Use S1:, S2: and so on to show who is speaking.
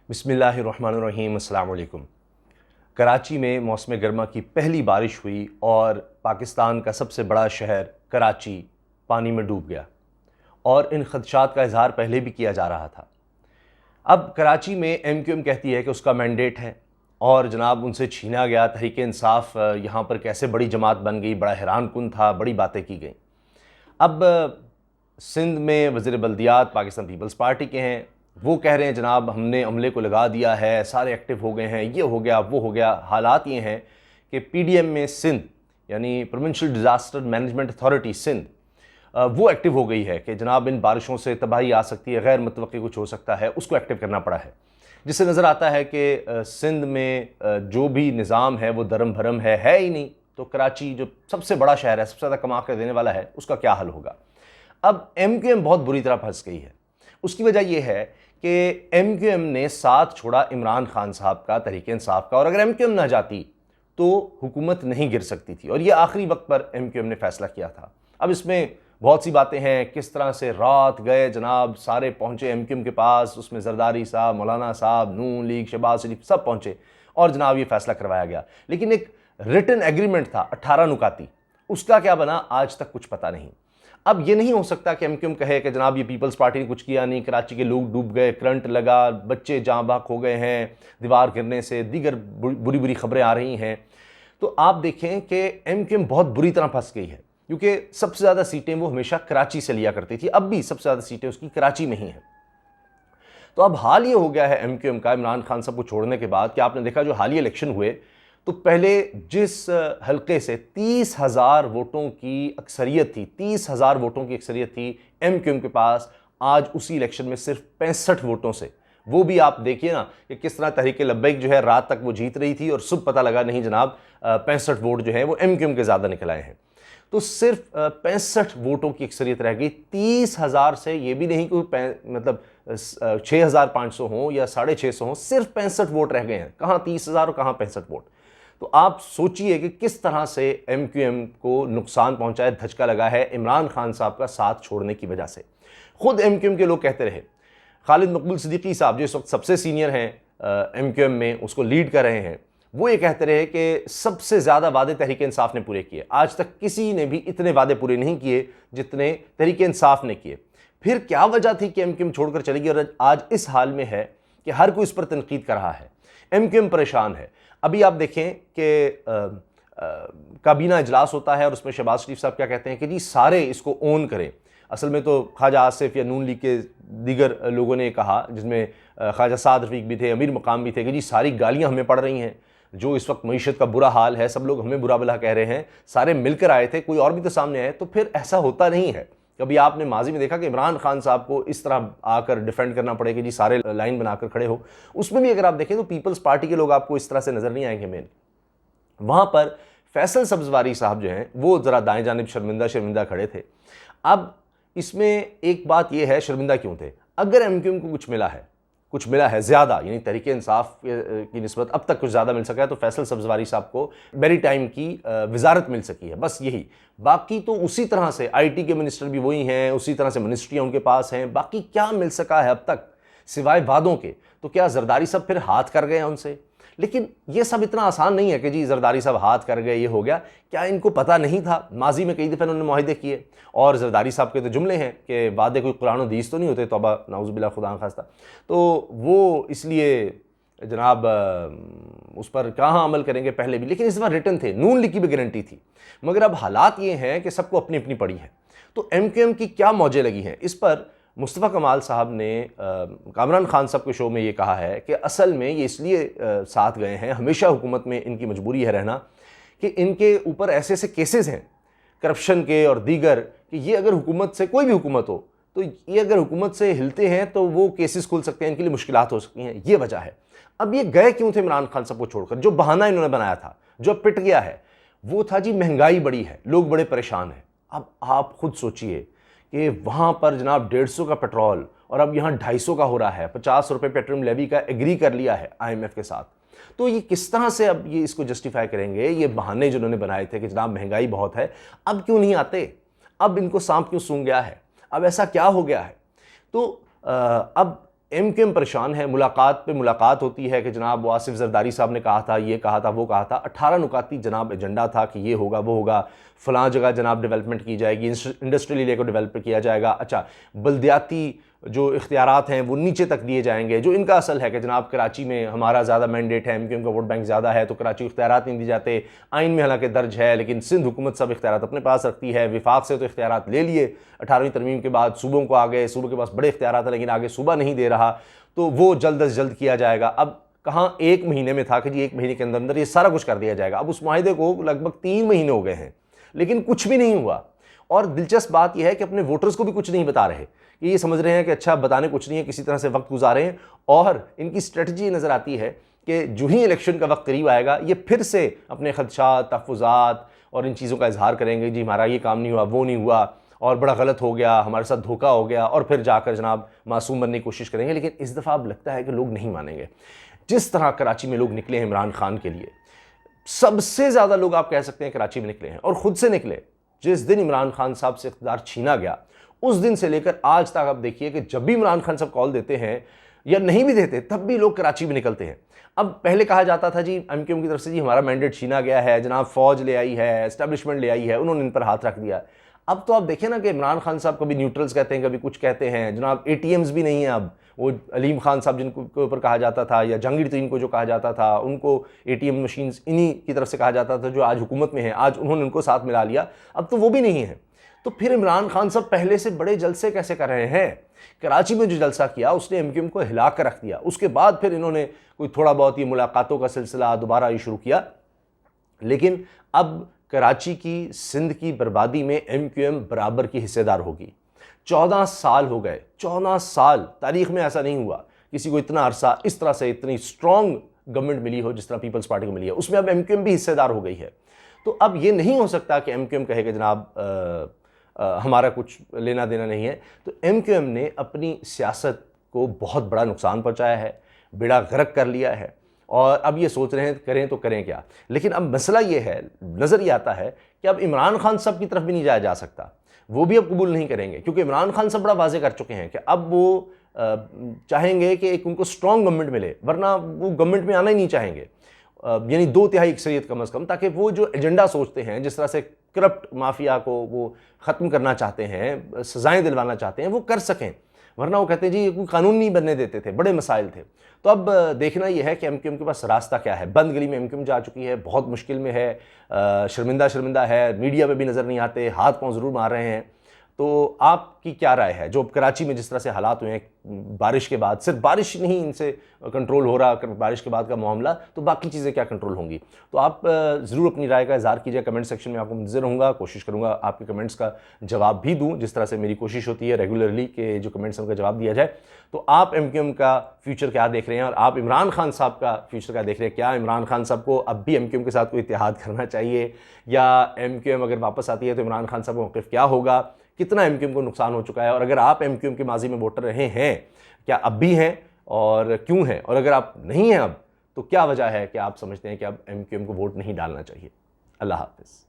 S1: बिस्मिल्लाहिर्रहमानिर्रहीम, अस्सलाम वालेकुम। कराची में मौसम गर्मा की पहली बारिश हुई और पाकिस्तान का सबसे बड़ा शहर कराची पानी में डूब गया और इन खदशात का इजहार पहले भी किया जा रहा था। अब कराची में MQM कहती है कि उसका मैंडेट है और जनाब उनसे छीना गया। तहरीक इंसाफ यहाँ पर कैसे बड़ी जमात बन गई, बड़ा हैरान कुन था, बड़ी बातें की गई। अब सिंध में वज़ीर बल्दियात पाकिस्तान पीपल्स पार्टी के हैं, वो कह रहे हैं जनाब हमने अमले को लगा दिया है, सारे एक्टिव हो गए हैं, ये हो गया वो हो गया। हालात ये हैं कि PDM में सिंध यानी provincial disaster management authority Sindh वो एक्टिव हो गई है कि जनाब इन बारिशों से तबाही आ सकती है, गैर मुतवक्की कुछ हो सकता है, उसको एक्टिव करना पड़ा है। जिससे नज़र आता है कि सिंध में जो भी निज़ाम है वो दरम भरम है ही नहीं। तो कराची जो सबसे बड़ा शहर है, सबसे ज़्यादा कमा कर देने वाला है, उसका क्या हल होगा। अब MQM बहुत बुरी तरह फंस गई है। उसकी वजह यह है कि MQM ने साथ छोड़ा इमरान खान साहब का, तहरीक इंसाफ का, और अगर MQM ना जाती तो हुकूमत नहीं गिर सकती थी और ये आखिरी वक्त पर MQM ने फैसला किया था। अब इसमें बहुत सी बातें हैं, किस तरह से रात गए जनाब, सारे पहुँचे MQM के पास, उसमें जरदारी साहब, मौलाना साहब, नून लीग, शहबाज शरीफ सब पहुँचे और जनाब ये फैसला करवाया गया। लेकिन एक रिटन एग्रीमेंट था 18 नुकाती, उसका क्या बना आज तक कुछ पता नहीं। अब ये नहीं हो सकता कि MQM कहे कि जनाब ये पीपल्स पार्टी ने कुछ किया नहीं, कराची के लोग डूब गए, करंट लगा, बच्चे जाँ बाक हो गए हैं दीवार गिरने से, दीगर बुरी बुरी खबरें आ रही हैं। तो आप देखें कि MQM बहुत बुरी तरह फंस गई है, क्योंकि सबसे ज़्यादा सीटें वो हमेशा कराची से लिया करती थी, अब भी सबसे ज़्यादा सीटें उसकी कराची में ही हैं। तो अब हाल ये हो गया है MQM का, इमरान खान साहब को छोड़ने के बाद, कि आपने देखा जो हालिया इलेक्शन हुए तो पहले जिस हल्के से 30,000 वोटों की अक्सरियत थी, 30,000 वोटों की अक्सरियत थी MQM के पास, आज उसी इलेक्शन में सिर्फ 65 वोटों से, वो भी आप देखिए ना कि किस तरह तहरीक लब्बैक जो है रात तक वो जीत रही थी और सुबह पता लगा नहीं जनाब 65 वोट जो है वो MQM के ज़्यादा निकल आए हैं। तो सिर्फ 65 वोटों की अक्सरियत रह गई 30,000 से। ये भी नहीं कोई मतलब 6,500 हों या 650 हों, सिर्फ 65 वोट रह गए हैं। कहाँ 30,000 और कहाँ 65 वोट। तो आप सोचिए कि किस तरह से MQM को नुकसान पहुंचा है, धचका लगा है इमरान खान साहब का साथ छोड़ने की वजह से। खुद MQM के लोग कहते रहे, खालिद मकबूल सिद्दीकी साहब जो इस वक्त सबसे सीनियर हैं MQM में, उसको लीड कर रहे हैं, वो ये कहते रहे कि सबसे ज़्यादा वादे तहरीक इंसाफ ने पूरे किए। आज तक किसी ने भी इतने वादे पूरे नहीं किए जितने तहरीक इंसाफ ने किए। फिर क्या वजह थी कि MQM छोड़कर चलेगी और आज इस हाल में है कि हर कोई इस पर तनकीद कर रहा है, MQM परेशान है। अभी आप देखें कि काबीना इजलास होता है और उसमें शहबाज शरीफ साहब क्या कहते हैं कि जी सारे इसको ओन करें। असल में तो ख्वाजा आसिफ या नून लीग के दीगर लोगों ने कहा, जिसमें ख्वाजा साद रफीक भी थे, अमीर मकाम भी थे, कि जी सारी गालियां हमें पड़ रही हैं, जो इस वक्त मईशत का बुरा हाल है, सब लोग हमें बुरा भला कह रहे हैं, सारे मिलकर आए थे, कोई और भी तो सामने आए। तो फिर ऐसा होता नहीं है। कभी आपने माजी में देखा कि इमरान खान साहब को इस तरह आकर डिफेंड करना पड़े कि जी सारे लाइन बनाकर खड़े हो। उसमें भी अगर आप देखें तो पीपल्स पार्टी के लोग आपको इस तरह से नजर नहीं आएंगे। मेन वहां पर फैसल सब्जवारी साहब जो हैं वो जरा दाएं जानिब शर्मिंदा खड़े थे। अब इसमें एक बात यह है, शर्मिंदा क्यों थे? अगर MQM को कुछ मिला है ज़्यादा, यानी तहरीक इंसाफ की निस्बत अब तक कुछ ज़्यादा मिल सका है, तो फैसल सब्जवारी साहब को मेरी टाइम की वजारत मिल सकी है, बस यही। बाकी तो उसी तरह से IT के मिनिस्टर भी वही हैं, उसी तरह से मिनिस्ट्रियाँ उनके पास हैं। बाकी क्या मिल सका है अब तक सिवाय वादों के? तो क्या जरदारी साहब फिर हाथ कर गए हैं उनसे? लेकिन ये सब इतना आसान नहीं है कि जी जरदारी साहब हाथ कर गए, ये हो गया। क्या इनको पता नहीं था? माजी में कई दफ़े उन्होंने मुआहदे किए और जरदारी साहब के तो जुमले हैं कि वादे कोई कुरान हदीस तो नहीं होते, तौबा नाउज़ुबिल्लाह खुदा खास्ता। तो वो इसलिए जनाब उस पर कहाँ अमल करेंगे पहले भी, लेकिन इस बार रिटर्न थे, नून लीग की भी गारंटी थी। मगर अब हालात ये हैं कि सबको अपनी अपनी पड़ी है। तो MQM की क्या मौजें लगी हैं, इस पर मुस्तफ़ा कमाल साहब ने कामरान खान साहब के शो में ये कहा है कि असल में ये इसलिए साथ गए हैं, हमेशा हुकूमत में इनकी मजबूरी है रहना, कि इनके ऊपर ऐसे ऐसे केसेस हैं करप्शन के और दीगर, कि ये अगर हुकूमत से, कोई भी हुकूमत हो, तो ये अगर हुकूमत से हिलते हैं तो वो केसेस खुल सकते हैं, इनके लिए मुश्किलात हो सकती हैं। ये वजह है। अब ये गए क्यों थे इमरान खान साहब को छोड़कर? जो बहाना इन्होंने बनाया था, जो पिट गया है, वो था जी महंगाई बड़ी है, लोग बड़े परेशान हैं। अब आप खुद सोचिए कि वहाँ पर जनाब 150 का पेट्रोल और अब यहाँ 250 का हो रहा है, 50 रुपये पेट्रोल लेवी का एग्री कर लिया है IMF के साथ। तो ये किस तरह से अब ये इसको जस्टिफाई करेंगे? ये बहाने जो उन्होंने बनाए थे कि जनाब महंगाई बहुत है, अब क्यों नहीं आते? अब इनको सांप क्यों सूंघ गया है? अब ऐसा क्या हो गया है? तो अब एमक्यूएम परेशान है। मुलाकात पे मुलाकात होती है कि जनाब वासिफ जरदारी साहब ने कहा था, ये कहा था, वो कहा था। 18 नुकाती जनाब एजेंडा था कि ये होगा, वो होगा, फ़लाँ जगह जनाब डेवलपमेंट की जाएगी, इंडस्ट्रियल एरिया को डेवलप किया जाएगा। अच्छा, बल्दियाती जो इख्तियारात हैं वो नीचे तक दिए जाएंगे। जो इनका असल है कि जनाब कराची में हमारा ज़्यादा मैंडेट है, एमक्यूएम का वोट बैंक ज़्यादा है, तो कराची को इख्तियारात नहीं दिए जाते। आइन में हालांकि दर्ज है, लेकिन सिंध हुकूमत सब इख्तियारात अपने पास रखती है। विफाक से तो इख्तियारात ले लिए 18वीं तरमीम के बाद, सूबों को आ गए, सूबों के पास बड़े इख्तियारात हैं, लेकिन आगे सूबा नहीं दे रहा, तो वो जल्द अज जल्द किया जाएगा। अब कहाँ 1 महीने में था कि जी 1 महीने के अंदर अंदर ये सारा कुछ कर दिया जाएगा। अब उस माहिदे को लगभग 3 महीने हो गए हैं, लेकिन कुछ भी नहीं हुआ। और दिलचस्प बात यह है कि अपने वोटर्स को भी कुछ नहीं बता रहे। ये समझ रहे हैं कि अच्छा बताने कुछ नहीं है, किसी तरह से वक्त गुजारे हैं। और इनकी स्ट्रेटजी नज़र आती है कि जो ही इलेक्शन का वक्त करीब आएगा, ये फिर से अपने खदशात, तहफ़्फ़ुज़ात और इन चीज़ों का इजहार करेंगे। जी हमारा ये काम नहीं हुआ, वो नहीं हुआ, और बड़ा गलत हो गया, हमारे साथ धोखा हो गया, और फिर जाकर जनाब मासूम बनने की कोशिश करेंगे। लेकिन इस दफ़ा अब लगता है कि लोग नहीं मानेंगे। जिस तरह कराची में लोग निकले हैं इमरान खान के लिए, सबसे ज़्यादा लोग आप कह सकते हैं कराची में निकले हैं, और ख़ुद से निकले। जिस दिन इमरान खान साहब से इख्तियार छीना गया, उस दिन से लेकर आज तक आप देखिए कि जब भी इमरान खान साहब कॉल देते हैं या नहीं भी देते, तब भी लोग कराची में निकलते हैं। अब पहले कहा जाता था जी एमक्यूएम की तरफ से, जी हमारा मैंडेट छीना गया है, जनाब फ़ौज ले आई है, एस्टेब्लिशमेंट ले आई है, उन्होंने इन पर हाथ रख दिया। अब तो आप देखें ना कि इमरान खान साहब कभी न्यूट्रल्स कहते हैं, कभी कुछ कहते हैं। जनाब ATMs भी नहीं है अब। वो अलीम खान साहब जिनको ऊपर कहा जाता था, या जहांगीर तरीन को जो कहा जाता था, उनको ATM मशीन्स इन्हीं की तरफ से कहा जाता था जो आज हुकूमत में है। आज उन्होंने उनको साथ मिला लिया, अब तो वो भी नहीं है। तो फिर इमरान खान साहब पहले से बड़े जलसे कैसे कर रहे हैं? कराची में जो जलसा किया उसने एमक्यूएम को हिला कर रख दिया। उसके बाद फिर इन्होंने कोई थोड़ा बहुत ये मुलाकातों का सिलसिला दोबारा ये शुरू किया। लेकिन अब कराची की, सिंध की बर्बादी में एमक्यूएम बराबर की हिस्सेदार होगी। 14 साल हो गए, 14 साल तारीख में ऐसा नहीं हुआ किसी को इतना अरसा इस तरह से इतनी स्ट्रॉन्ग गवर्नमेंट मिली हो जिस तरह पीपल्स पार्टी को मिली है। उसमें अब एमक्यूएम भी हिस्सेदार हो गई है। तो अब ये नहीं हो सकता कि एमक्यूएम कहे कि जनाब हमारा कुछ लेना देना नहीं है। तो एमक्यूएम ने अपनी सियासत को बहुत बड़ा नुकसान पहुंचाया है, बेड़ा गर्क कर लिया है, और अब ये सोच रहे हैं करें तो करें क्या। लेकिन अब मसला ये है, नज़र ये आता है कि अब इमरान खान साहब की तरफ भी नहीं जाया जा सकता। वो भी अब कबूल नहीं करेंगे, क्योंकि इमरान खान साहब बड़ा वाजे कर चुके हैं कि अब वो चाहेंगे कि एक उनको स्ट्रॉन्ग गवर्नमेंट मिले, वरना वो गवर्नमेंट में आना ही नहीं चाहेंगे। यानी 2/3 अक्सरियत कम अज़ कम, ताकि वो जो एजेंडा सोचते हैं, जिस तरह से करप्ट माफिया को वो ख़त्म करना चाहते हैं, सज़ाएँ दिलवाना चाहते हैं, वो कर सकें। वरना वो कहते हैं जी कोई कानून नहीं बनने देते थे, बड़े मसाइल थे। तो अब देखना यह है कि एमक्यूएम के पास रास्ता क्या है। बंद गली में एमक्यूएम जा चुकी है, बहुत मुश्किल में है, शर्मिंदा है, मीडिया पे भी नज़र नहीं आते, हाथ पांव ज़रूर मार रहे हैं। तो आपकी क्या राय है? जो कराची में जिस तरह से हालात हुए हैं बारिश के बाद, सिर्फ बारिश नहीं इनसे कंट्रोल हो रहा, बारिश के बाद का मामला, तो बाकी चीज़ें क्या कंट्रोल होंगी? तो आप ज़रूर अपनी राय का इज़हार कीजिए कमेंट सेक्शन में। आपको मुंतज़िर रहूँगा, कोशिश करूँगा आपके कमेंट्स का जवाब भी दूँ, जिस तरह से मेरी कोशिश होती है रेगुलरली कि जो कमेंट्स हैं उनका जवाब दिया जाए। तो आप एमक्यूएम का फ्यूचर क्या देख रहे हैं, और आप इमरान खान साहब का फ्यूचर क्या देख रहे हैं? क्या इमरान खान साहब को अब भी एमक्यूएम के साथ कोई इत्तेहाद करना चाहिए, या एमक्यूएम अगर वापस आती है तो इमरान खान साहब का मौक़िफ़ क्या होगा? कितना एमक्यूएम को नुकसान हो चुका है? और अगर आप एमक्यूएम के माजी में वोटर रहे हैं, क्या अब भी हैं, और क्यों हैं? और अगर आप नहीं हैं अब, तो क्या वजह है कि आप समझते हैं कि अब एमक्यूएम को वोट नहीं डालना चाहिए? अल्लाह हाफ़िज़।